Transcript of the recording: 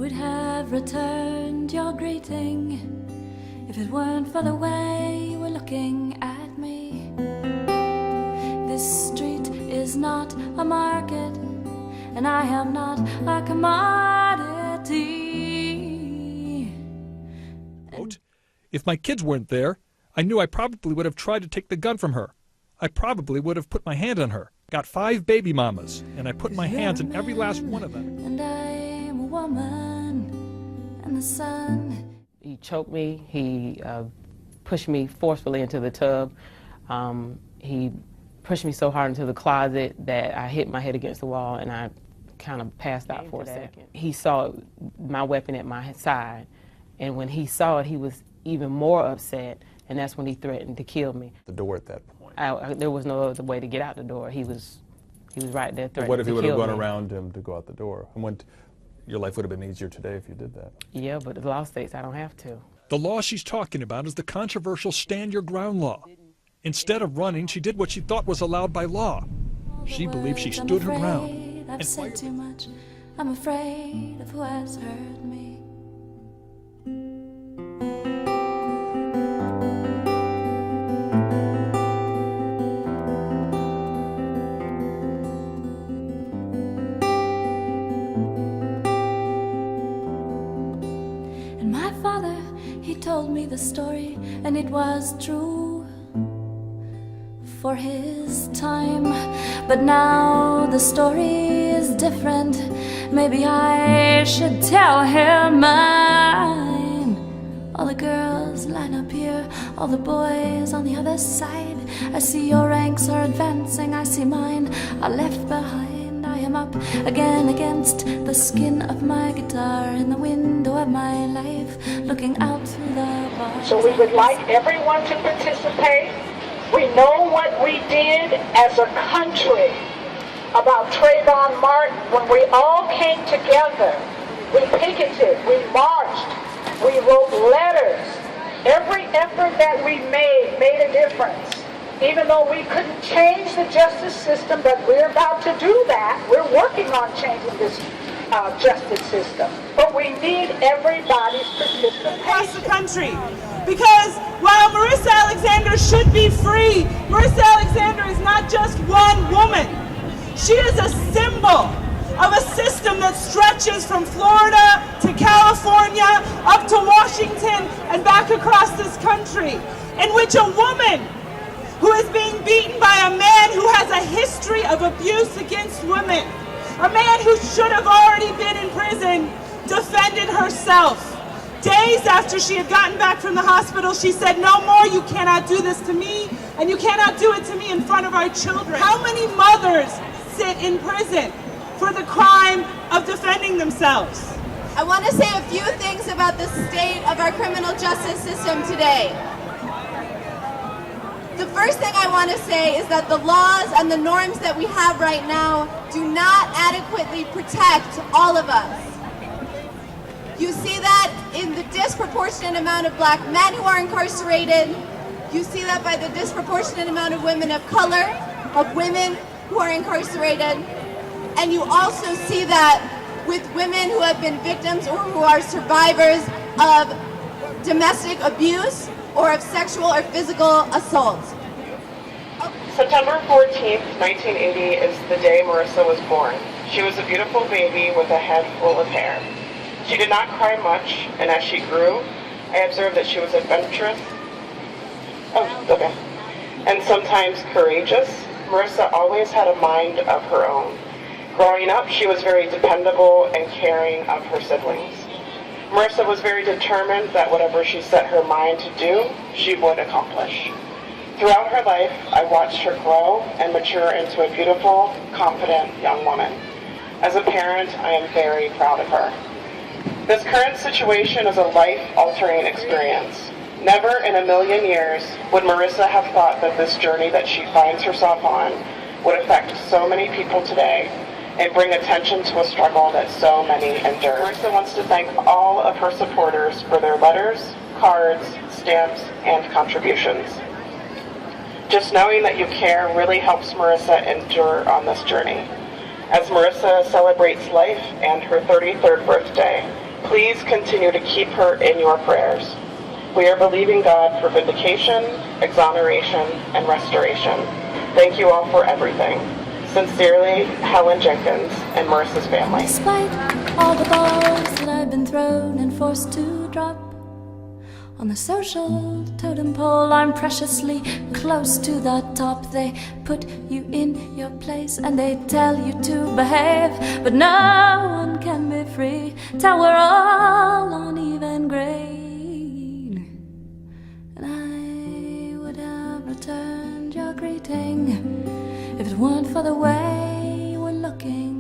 would have returned your greeting if it weren't for the way you were looking at me. This street is not a market, and I am not a commodity. Quote, if my kids weren't there, I knew I probably would have tried to take the gun from her. I probably would have put my hand on her. Got 5 baby mamas, and I put my hands in every last one of them. And I'm a woman, and the sun. He choked me. He pushed me forcefully into the tub. He pushed me so hard into the closet that I hit my head against the wall, and I kind of passed out for a second. He saw my weapon at my side, and when he saw it, he was even more upset, and that's when he threatened to kill me. The door at that point. There was no other way to get out the door. He was right there threatening to kill me. What if you would have gone around him to go out the door? And your life would have been easier today if you did that. Yeah, but the law states I don't have to. The law she's talking about is the controversial Stand Your Ground law. Instead of running, she did what she thought was allowed by law. She believed she stood her ground. I've said too much. I'm afraid of who has hurt me. And my father, he told me the story, and it was true for his time. But now the story is different. Maybe I should tell him mine. All the girls line up here, all the boys on the other side. I see your ranks are advancing, I see mine are left behind. I am up again against the skin of my guitar in the window of my life, looking out through the bars. So we would like everyone to participate. We know what we did as a country about Trayvon Martin when we all came together. We picketed, we marched, we wrote letters. Every effort that we made a difference. Even though we couldn't change the justice system, but we're about to do that. We're working on changing this justice system. But we need everybody's participation. Across the country. Because while Marissa Alexander should be free, Marissa Alexander is not just one woman. She is a symbol of a system that stretches from Florida to California, up to Washington, and back across this country, in which a woman who is being beaten by a man who has a history of abuse against women, a man who should have already been in prison, defended herself. Days after she had gotten back from the hospital, she said, "No more, you cannot do this to me, and you cannot do it to me in front of our children." How many mothers sit in prison for the crime of defending themselves? I want to say a few things about the state of our criminal justice system today. The first thing I want to say is that the laws and the norms that we have right now do not adequately protect all of us. You see that in the disproportionate amount of black men who are incarcerated. You see that by the disproportionate amount of women of color, of women who are incarcerated. And you also see that with women who have been victims or who are survivors of domestic abuse or of sexual or physical assault. September 14th, 1980 is the day Marissa was born. She was a beautiful baby with a head full of hair. She did not cry much, and as she grew, I observed that she was adventurous, and sometimes courageous. Marissa always had a mind of her own. Growing up, she was very dependable and caring of her siblings. Marissa was very determined that whatever she set her mind to do, she would accomplish. Throughout her life, I watched her grow and mature into a beautiful, confident young woman. As a parent, I am very proud of her. This current situation is a life-altering experience. Never in a million years would Marissa have thought that this journey that she finds herself on would affect so many people today and bring attention to a struggle that so many endure. Marissa wants to thank all of her supporters for their letters, cards, stamps, and contributions. Just knowing that you care really helps Marissa endure on this journey. As Marissa celebrates life and her 33rd birthday, Please continue to keep her in your prayers. We are believing God for vindication, exoneration, and restoration. Thank you all for everything. Sincerely, Helen Jenkins and Marissa's family. Despite all the balls that I've been thrown and forced to drop on the social totem pole, I'm preciously close to the top. They put you in your place and they tell you to behave, but no one can be free till we're all on even grade. And I would have returned your greeting if it weren't for the way we're looking.